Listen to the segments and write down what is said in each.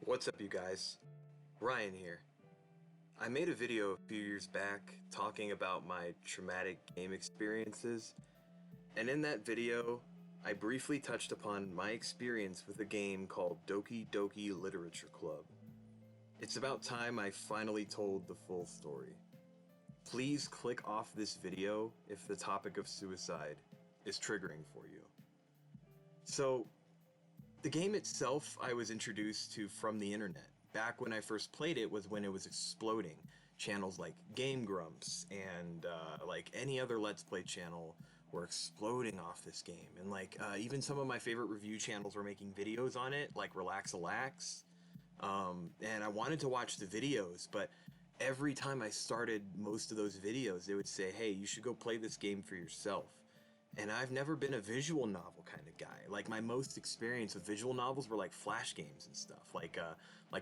What's up, you guys? Ryan here. I made a video a few years back talking about my traumatic game experiences, and in that video, I briefly touched upon my experience with a game called Doki Doki Literature Club. It's about time I finally told the full story. Please click off this video if the topic of suicide is triggering for you. So, the game itself I was introduced to from the internet. Back when I first played it was when it was exploding. Channels like Game Grumps and like any other Let's Play channel were exploding off this game. And even some of my favorite review channels were making videos on it, like Relax. And I wanted to watch the videos, but every time I started most of those videos, they would say, hey, you should go play this game for yourself. And I've never been a visual novel kind of guy. Like, my most experience with visual novels were like Flash games and stuff, like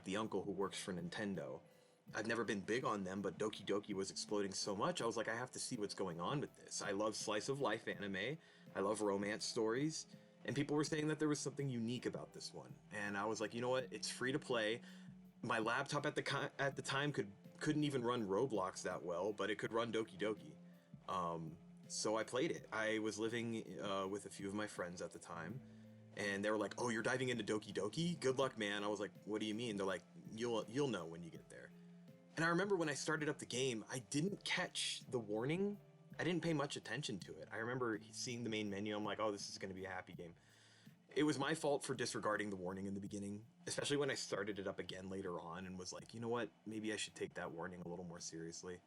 the uncle who works for Nintendo. I've never been big on them, but Doki Doki was exploding so much, I was like, I have to see what's going on with this. I love slice of life anime, I love romance stories, and people were saying that there was something unique about this one. And I was like, you know what, it's free to play. My laptop at the time couldn't even run Roblox that well, but it could run Doki Doki. So I played it. I was living with a few of my friends at the time, and they were like, "Oh, you're diving into Doki Doki? Good luck, man." I was like, "What do you mean?" They're like, "You'll know when you get there." And I remember when I started up the game, I didn't catch the warning. I didn't pay much attention to it. I remember seeing the main menu. I'm like, "Oh, this is going to be a happy game." It was my fault for disregarding the warning in the beginning, especially when I started it up again later on and was like, "You know what? Maybe I should take that warning a little more seriously."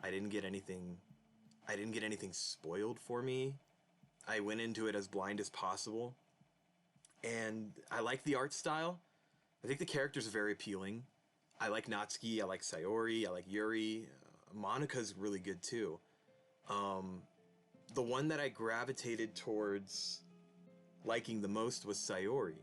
I didn't get anything I didn't get anything spoiled for me. I went into it as blind as possible. And I like the art style. I think the characters are very appealing. I like Natsuki, I like Sayori, I like Yuri. Monika's really good too. The one that I gravitated towards liking the most was Sayori.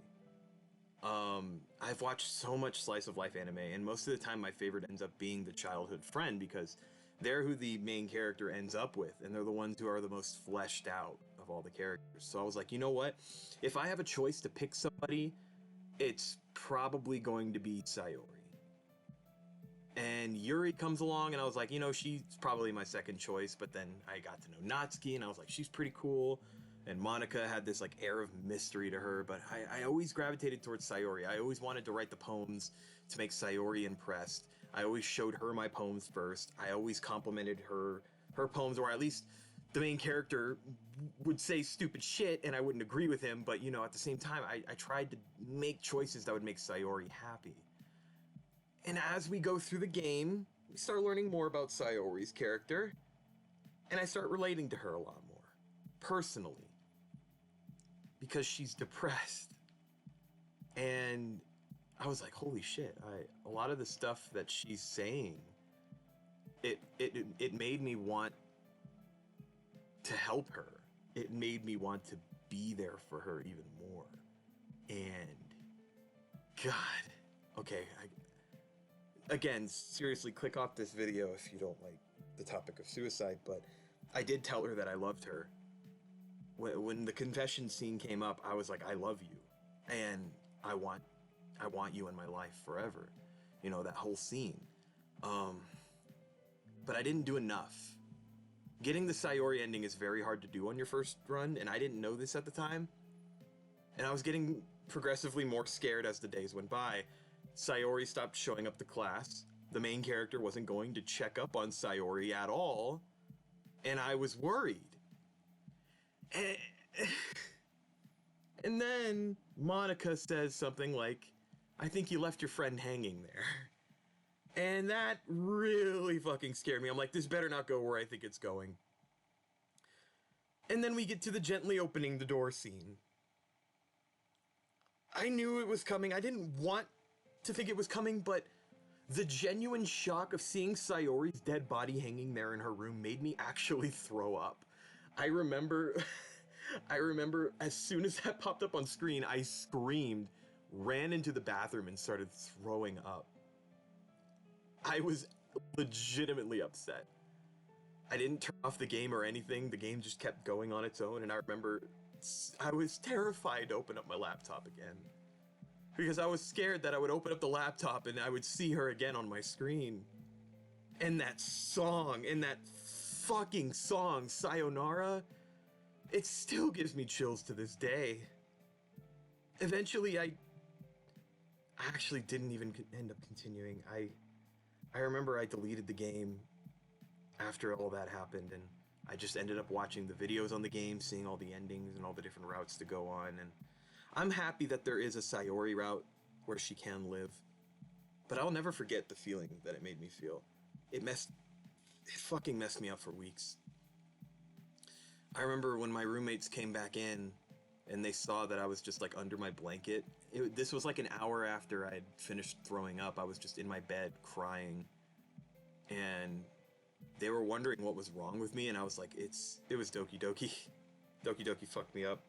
I've watched so much slice of life anime, and most of the time my favorite ends up being the childhood friend because they're who the main character ends up with, and they're the ones who are the most fleshed out of all the characters. So I was like, you know what? If I have a choice to pick somebody, it's probably going to be Sayori. And Yuri comes along, and I was like, you know, she's probably my second choice, but then I got to know Natsuki, and I was like, she's pretty cool. And Monica had this like air of mystery to her, but I always gravitated towards Sayori. I always wanted to write the poems to make Sayori impressed. I always showed her my poems first. I always complimented her poems, or at least the main character would say stupid shit and I wouldn't agree with him, but you know, at the same time, I tried to make choices that would make Sayori happy. And as we go through the game, we start learning more about Sayori's character, and I start relating to her a lot more, personally, because she's depressed. And I was like, holy shit, a lot of the stuff that she's saying, it made me want to help her. It made me want to be there for her even more. And God, okay, again, seriously, click off this video if you don't like the topic of suicide, but I did tell her that I loved her. When the confession scene came up, I was like, I love you, and I want you in my life forever. You know, that whole scene. But I didn't do enough. Getting the Sayori ending is very hard to do on your first run, and I didn't know this at the time. And I was getting progressively more scared as the days went by. Sayori stopped showing up to class. The main character wasn't going to check up on Sayori at all, and I was worried. And then Monica says something like, I think you left your friend hanging there. And that really fucking scared me. I'm like, this better not go where I think it's going. And then we get to the gently opening the door scene. I knew it was coming. I didn't want to think it was coming, but the genuine shock of seeing Sayori's dead body hanging there in her room made me actually throw up. I remember as soon as that popped up on screen, I screamed, ran into the bathroom, and started throwing up. I was legitimately upset. I didn't turn off the game or anything. The game just kept going on its own, and I remember I was terrified to open up my laptop again. because I was scared that I would open up the laptop and I would see her again on my screen. And that song, and that fucking song, Sayonara, it still gives me chills to this day. Eventually, I actually didn't even end up continuing. I remember I deleted the game after all that happened, and I just ended up watching the videos on the game, seeing all the endings and all the different routes to go on, and I'm happy that there is a Sayori route where she can live, but I'll never forget the feeling that it made me feel. It fucking messed me up for weeks. I remember when my roommates came back in and they saw that I was just like under my blanket. This was like an hour after I had finished throwing up. I was just in my bed crying, and they were wondering what was wrong with me, and I was like, it was Doki Doki. Doki Doki fucked me up.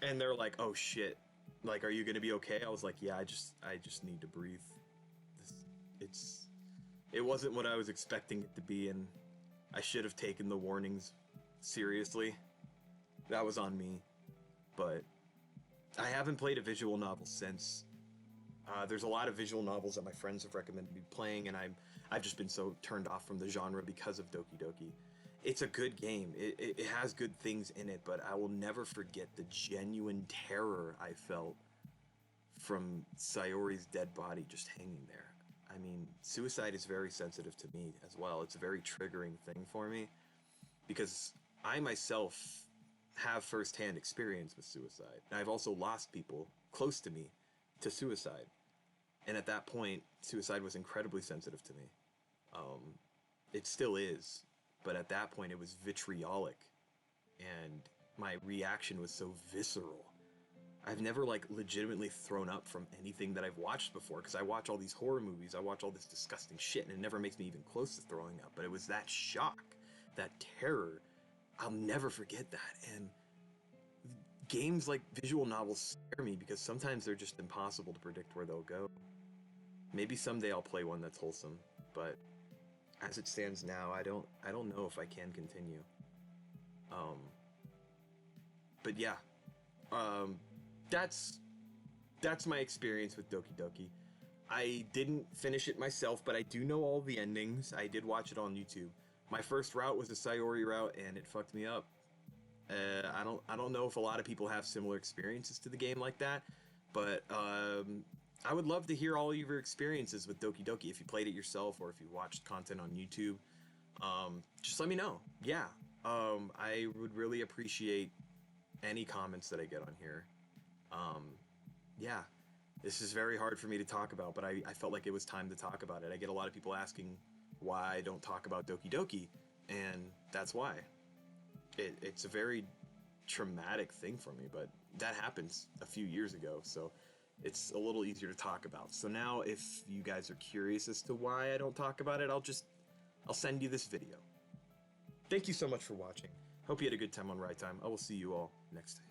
And they're like, oh shit, like, are you gonna be okay? I was like, yeah, I just need to breathe. It wasn't what I was expecting it to be, and I should have taken the warnings seriously. That was on me. But I haven't played a visual novel since. There's a lot of visual novels that my friends have recommended me playing, and I've just been so turned off from the genre because of Doki Doki. It's a good game. It has good things in it, but I will never forget the genuine terror I felt from Sayori's dead body just hanging there. I mean, suicide is very sensitive to me as well. It's a very triggering thing for me because I myself have firsthand experience with suicide. And I've also lost people close to me to suicide. And at that point, suicide was incredibly sensitive to me. It still is, but at that point it was vitriolic, and my reaction was so visceral. I've never like legitimately thrown up from anything that I've watched before, because I watch all these horror movies, I watch all this disgusting shit, and it never makes me even close to throwing up. But it was that shock, that terror. I'll never forget that. And games like visual novels scare me because sometimes they're just impossible to predict where they'll go. Maybe someday I'll play one that's wholesome, but as it stands now, I don't know if I can continue. But yeah, that's my experience with Doki Doki. I didn't finish it myself, but I do know all the endings. I did watch it on YouTube. My first route was a Sayori route, and it fucked me up. I don't know if a lot of people have similar experiences to the game like that, but I would love to hear all of your experiences with Doki Doki. If you played it yourself or if you watched content on YouTube, just let me know. Yeah, I would really appreciate any comments that I get on here. Yeah, this is very hard for me to talk about, but I felt like it was time to talk about it. I get a lot of people asking why I don't talk about Doki Doki, and that's why. It's a very traumatic thing for me, but that happened a few years ago, so it's a little easier to talk about. So now if you guys are curious as to why I don't talk about it, I'll send you this video. Thank you so much for watching. Hope you had a good time on Ride Time. I will see you all next time.